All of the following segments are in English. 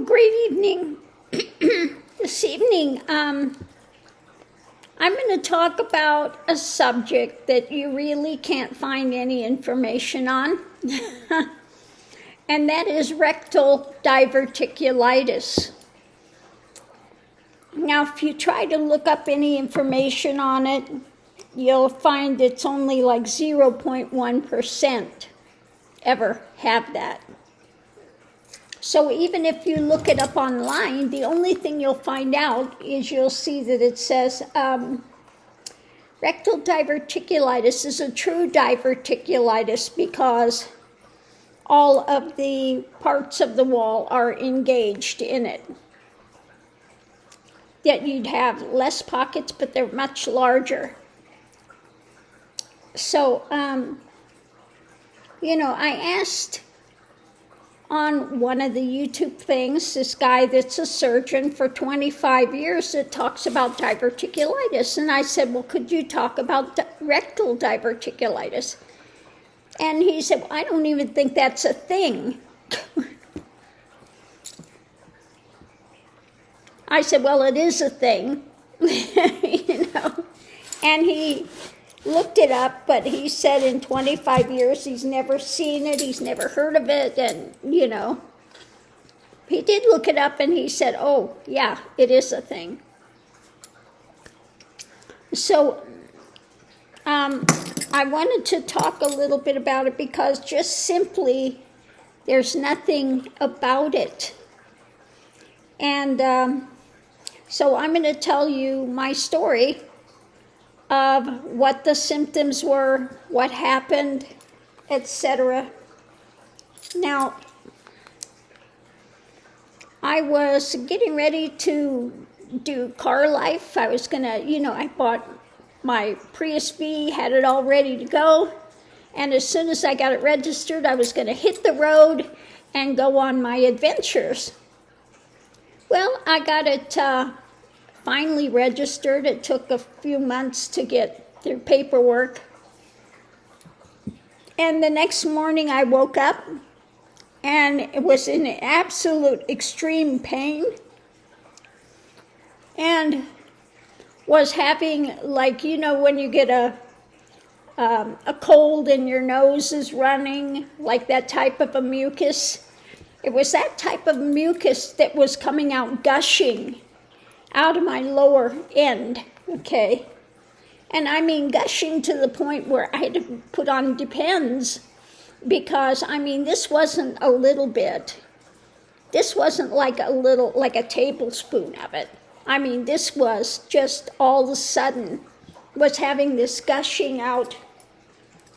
great evening. This evening, I'm going to talk about a subject that you really can't find any information on, and that is rectal diverticulitis. Now, if you try to look up any information on it, you'll find it's only like 0.1% ever have that. So even if you look it up online, the only thing you'll find out is you'll see that it says rectal diverticulitis is a true diverticulitis because all of the parts of the wall are engaged in it. Yet you'd have less pockets, but they're much larger. So, I asked on one of the YouTube things, this guy that's a surgeon for 25 years that talks about diverticulitis. And I said, well, could you talk about rectal diverticulitis? And he said, well, I don't even think that's a thing. I said, well, it is a thing, And he looked it up, but he said in 25 years he's never seen it, he's never heard of it, and, he did look it up and he said, oh, yeah, it is a thing. So, I wanted to talk a little bit about it because just simply there's nothing about it. And so I'm going to tell you my story of what the symptoms were, what happened, etc. Now, I was getting ready to do car life. I was going to, I bought my Prius V, had it all ready to go. And as soon as I got it registered, I was going to hit the road and go on my adventures. Well, I got it finally registered. It took a few months to get through paperwork. And the next morning I woke up and it was in absolute extreme pain and was having, when you get a cold and your nose is running, like that type of a mucus. It was that type of mucus that was coming out, gushing out of my lower end, okay? And I mean gushing to the point where I had to put on Depends because, this wasn't a little bit. This wasn't like a tablespoon of it. This was just all of a sudden was having this gushing out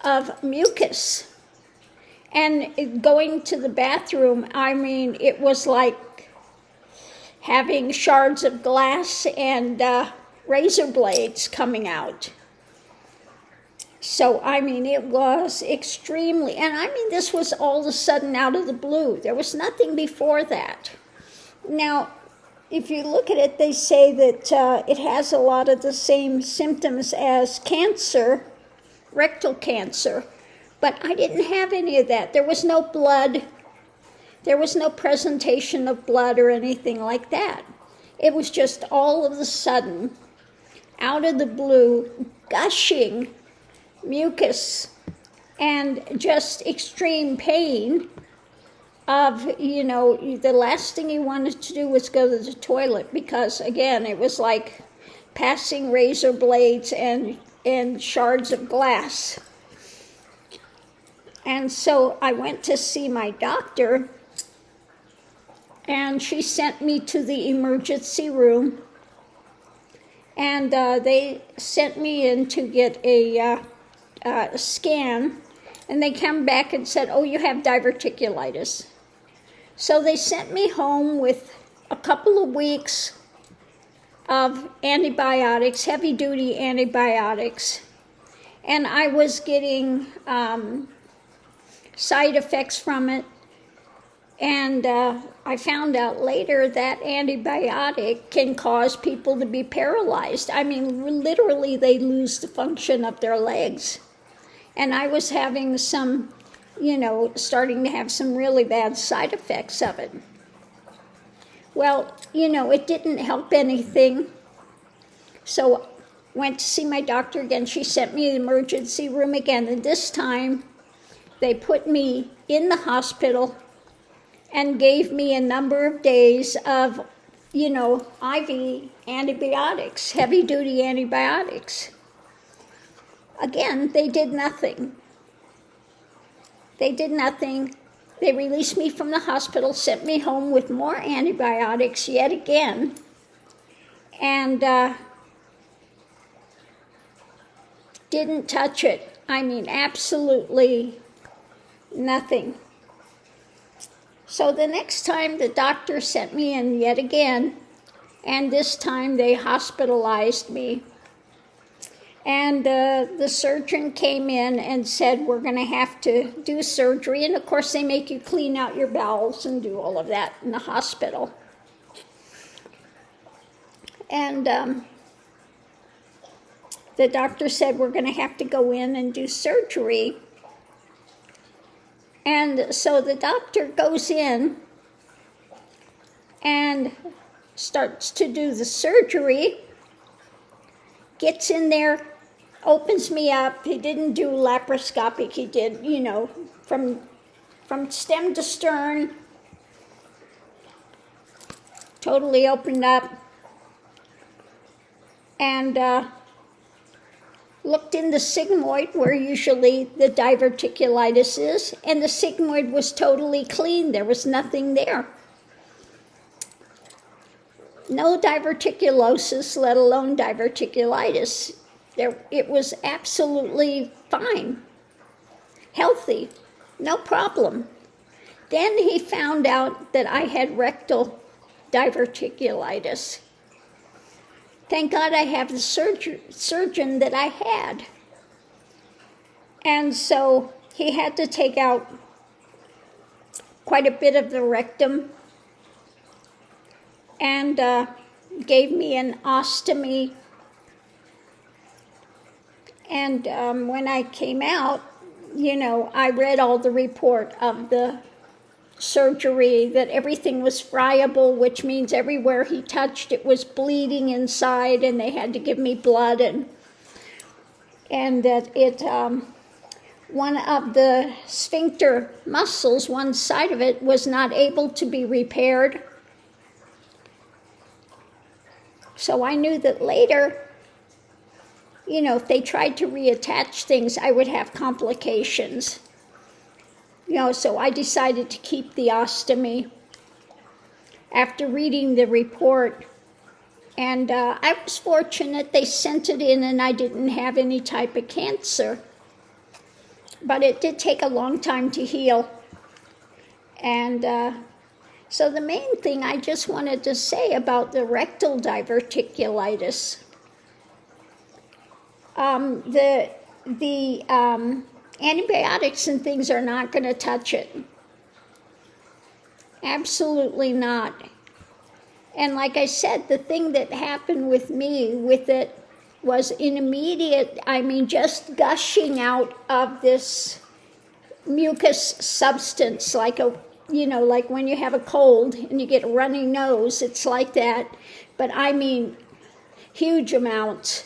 of mucus. And going to the bathroom, it was like having shards of glass and razor blades coming out. So, it was extremely, and this was all of a sudden out of the blue. There was nothing before that. Now, if you look at it, they say that it has a lot of the same symptoms as cancer, rectal cancer, but I didn't have any of that. There was no blood. There was no presentation of blood or anything like that. It was just all of a sudden, out of the blue, gushing mucus and just extreme pain of, the last thing you wanted to do was go to the toilet because, again, it was like passing razor blades and shards of glass. And so I went to see my doctor, and she sent me to the emergency room, and they sent me in to get a scan, and they came back and said, oh, you have diverticulitis. So they sent me home with a couple of weeks of antibiotics, heavy-duty antibiotics, and I was getting side effects from it, and I found out later that antibiotic can cause people to be paralyzed. Literally they lose the function of their legs. And I was having some, starting to have some really bad side effects of it. Well, it didn't help anything. So went to see my doctor again. She sent me to the emergency room again, and this time they put me in the hospital and gave me a number of days of, IV antibiotics, heavy-duty antibiotics. Again, they did nothing. They did nothing. They released me from the hospital, sent me home with more antibiotics yet again, and didn't touch it. I mean, absolutely nothing. So the next time the doctor sent me in yet again, and this time they hospitalized me. And the surgeon came in and said, we're going to have to do surgery. And of course, they make you clean out your bowels and do all of that in the hospital. And the doctor said, we're going to have to go in and do surgery. And so the doctor goes in and starts to do the surgery, gets in there, opens me up. He didn't do laparoscopic. He did, from stem to stern, totally opened up, and looked in the sigmoid where usually the diverticulitis is, and the sigmoid was totally clean. There was nothing there. No diverticulosis, let alone diverticulitis. It was absolutely fine, healthy, no problem. Then he found out that I had rectal diverticulitis. Thank God I have the surgeon that I had. And so he had to take out quite a bit of the rectum and gave me an ostomy. And when I came out, I read all the report of the surgery, that everything was friable, which means everywhere he touched it was bleeding inside, and they had to give me blood, and that one of the sphincter muscles, one side of it, was not able to be repaired. So I knew that later, if they tried to reattach things, I would have complications. So I decided to keep the ostomy after reading the report. And I was fortunate they sent it in and I didn't have any type of cancer. But it did take a long time to heal. And so the main thing I just wanted to say about the rectal diverticulitis, the antibiotics and things are not going to touch it. Absolutely not. And like I said, the thing that happened with me with it was an immediate, just gushing out of this mucus substance, like like when you have a cold and you get a runny nose, it's like that. But huge amounts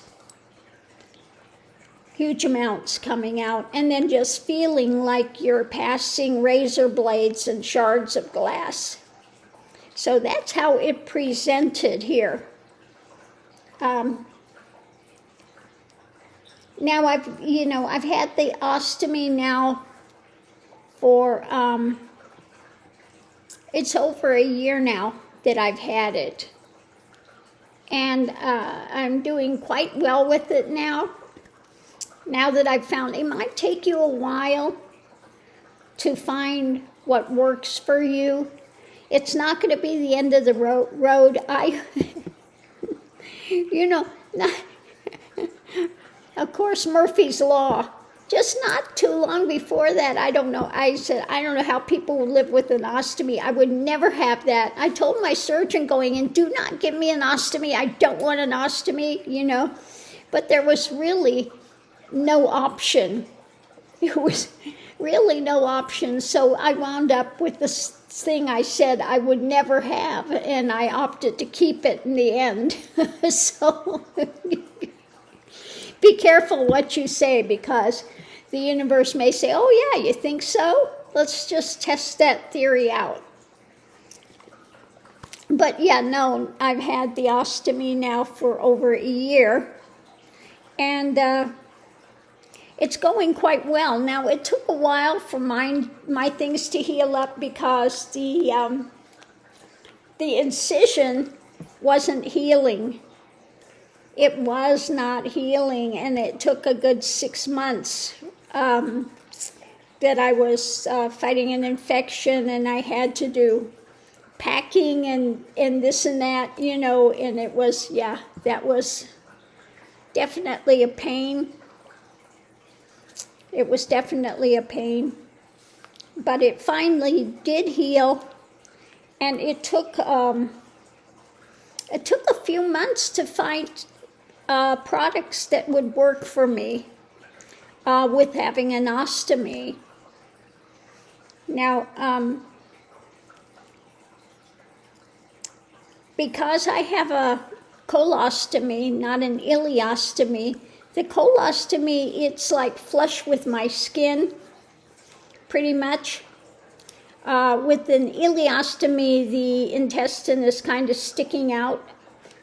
coming out, and then just feeling like you're passing razor blades and shards of glass. So that's how it presented here. Now I've had the ostomy now for, it's over a year now that I've had it. And I'm doing quite well with it now. Now that I've found, it might take you a while to find what works for you. It's not going to be the end of the road. Of course, Murphy's Law. Just not too long before that, I don't know. I said, I don't know how people would live with an ostomy. I would never have that. I told my surgeon going in, do not give me an ostomy. I don't want an ostomy, But there was really no option. There was really no option. So I wound up with thing I said I would never have, and I opted to keep it in the end. So be careful what you say, because the universe may say, oh yeah, you think so? Let's just test that theory out. But yeah, no, I've had the ostomy now for over a year, and it's going quite well. Now, it took a while for my things to heal up, because the incision wasn't healing. It was not healing, and it took a good 6 months that I was fighting an infection, and I had to do packing and this and that, and it was, yeah, that was definitely a pain. It was definitely a pain, but it finally did heal, and it took a few months to find products that would work for me with having an ostomy. Now, because I have a colostomy, not an ileostomy, the colostomy, it's like flush with my skin, pretty much. With an ileostomy, the intestine is kind of sticking out.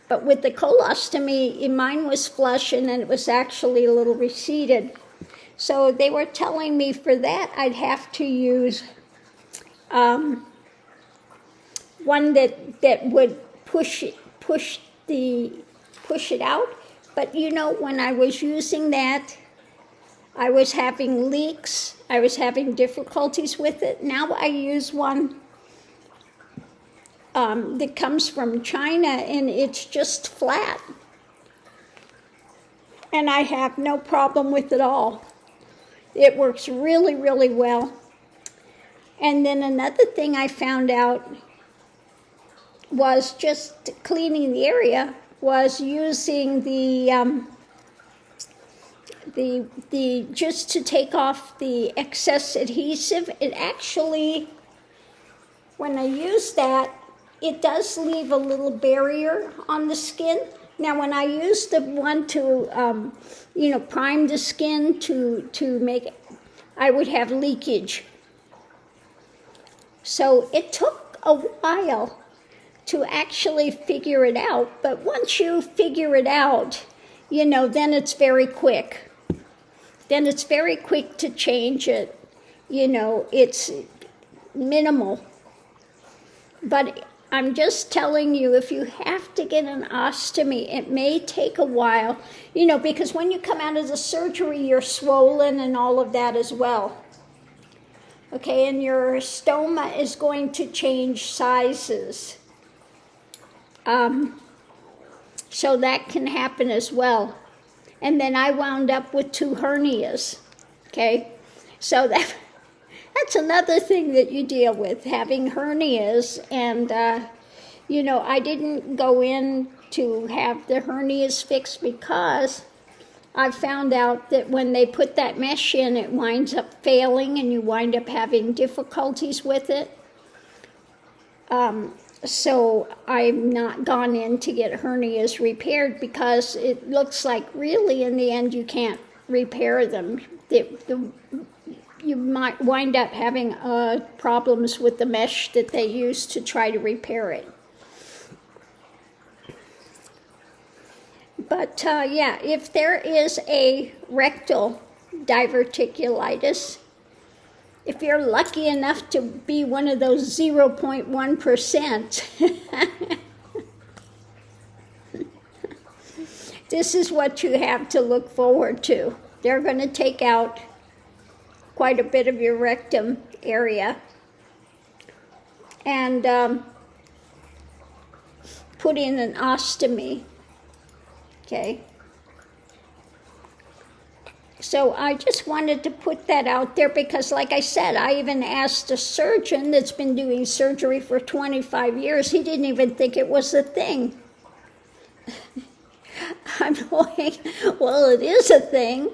But with the colostomy, mine was flush, and then it was actually a little receded. So they were telling me for that I'd have to use one that would push it out. But when I was using that, I was having leaks. I was having difficulties with it. Now I use one that comes from China, and it's just flat. And I have no problem with it all. It works really, really well. And then another thing I found out was just cleaning the area, was using the just to take off the excess adhesive. It actually, when I use that, it does leave a little barrier on the skin. Now, when I use the one to, prime the skin to make it, I would have leakage. So it took a while to actually figure it out. But once you figure it out, then it's very quick. Then it's very quick to change it. It's minimal. But I'm just telling you, if you have to get an ostomy, it may take a while, because when you come out of the surgery, you're swollen and all of that as well. Okay, and your stoma is going to change sizes. So that can happen as well. And then I wound up with 2 hernias. Okay, so that's another thing that you deal with, having hernias. And, I didn't go in to have the hernias fixed, because I found out that when they put that mesh in, it winds up failing, and you wind up having difficulties with it. So I've not gone in to get hernias repaired, because it looks like really in the end you can't repair them. You might wind up having problems with the mesh that they use to try to repair it. But if there is a rectal diverticulitis, if you're lucky enough to be one of those 0.1%, this is what you have to look forward to. They're going to take out quite a bit of your rectum area and put in an ostomy. Okay. So I just wanted to put that out there, because like I said, I even asked a surgeon that's been doing surgery for 25 years. He didn't even think it was a thing. I'm going, well, it is a thing.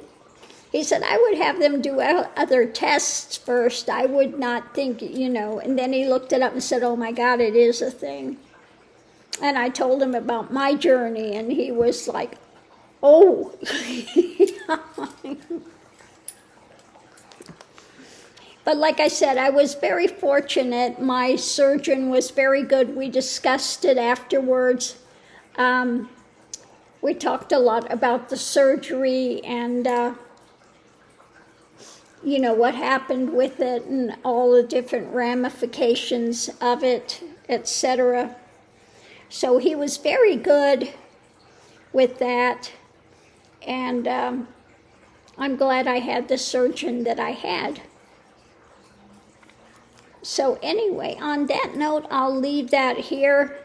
He said, I would have them do other tests first. I would not think, and then he looked it up and said, oh my God, it is a thing. And I told him about my journey, and he was like, oh. But like I said, I was very fortunate. My surgeon was very good. We discussed it afterwards. We talked a lot about the surgery and, what happened with it and all the different ramifications of it, etc. So he was very good with that. And I'm glad I had the surgeon that I had. So anyway, on that note, I'll leave that here.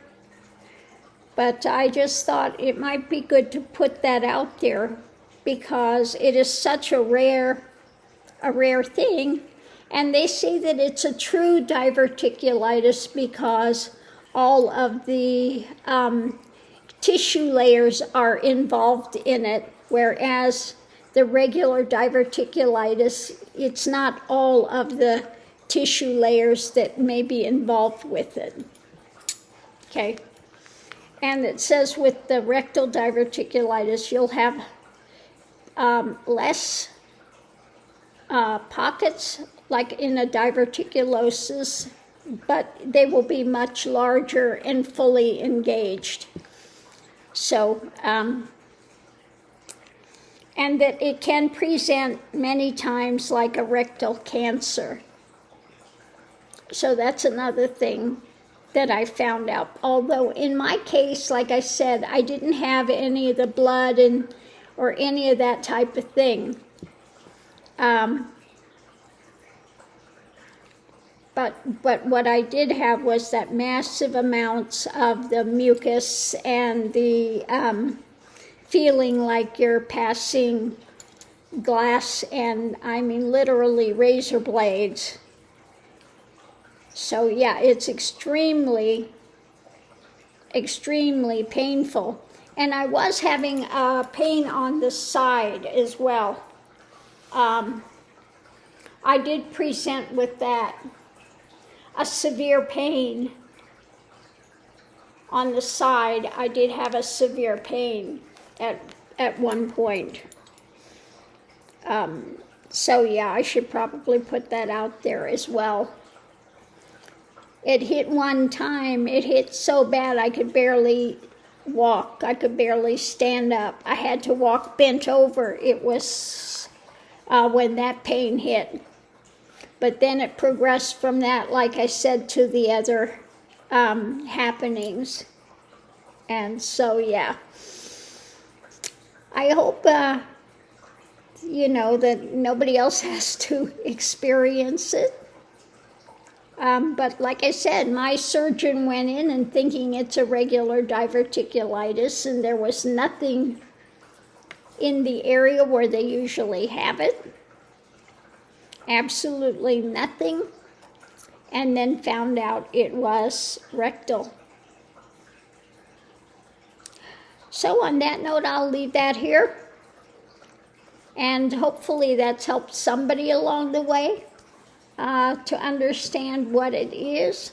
But I just thought it might be good to put that out there because it is such a rare thing. And they say that it's a true diverticulitis because all of the tissue layers are involved in it, whereas the regular diverticulitis, it's not all of the tissue layers that may be involved with it. Okay. And it says with the rectal diverticulitis, you'll have less pockets, like in a diverticulosis, but they will be much larger and fully engaged. So, and that it can present many times like a rectal cancer. So that's another thing that I found out. Although in my case, like I said, I didn't have any of the blood or any of that type of thing. But what I did have was that massive amounts of the mucus and the feeling like you're passing glass and, I mean, literally razor blades. So yeah, it's extremely, extremely painful. And I was having pain on the side as well. I did present with that, a severe pain on the side. I did have a severe pain at one point. So yeah, I should probably put that out there as well. It hit one time, it hit so bad I could barely walk. I could barely stand up. I had to walk bent over. It was when that pain hit. But then it progressed from that, like I said, to the other happenings. And so, yeah. I hope, that nobody else has to experience it. But like I said, my surgeon went in and thinking it's a regular diverticulitis, and there was nothing in the area where they usually have it. Absolutely nothing. And then found out it was rectal. So on that note, I'll leave that here. And hopefully that's helped somebody along the way. To understand what it is.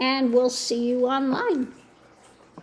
And we'll see you online.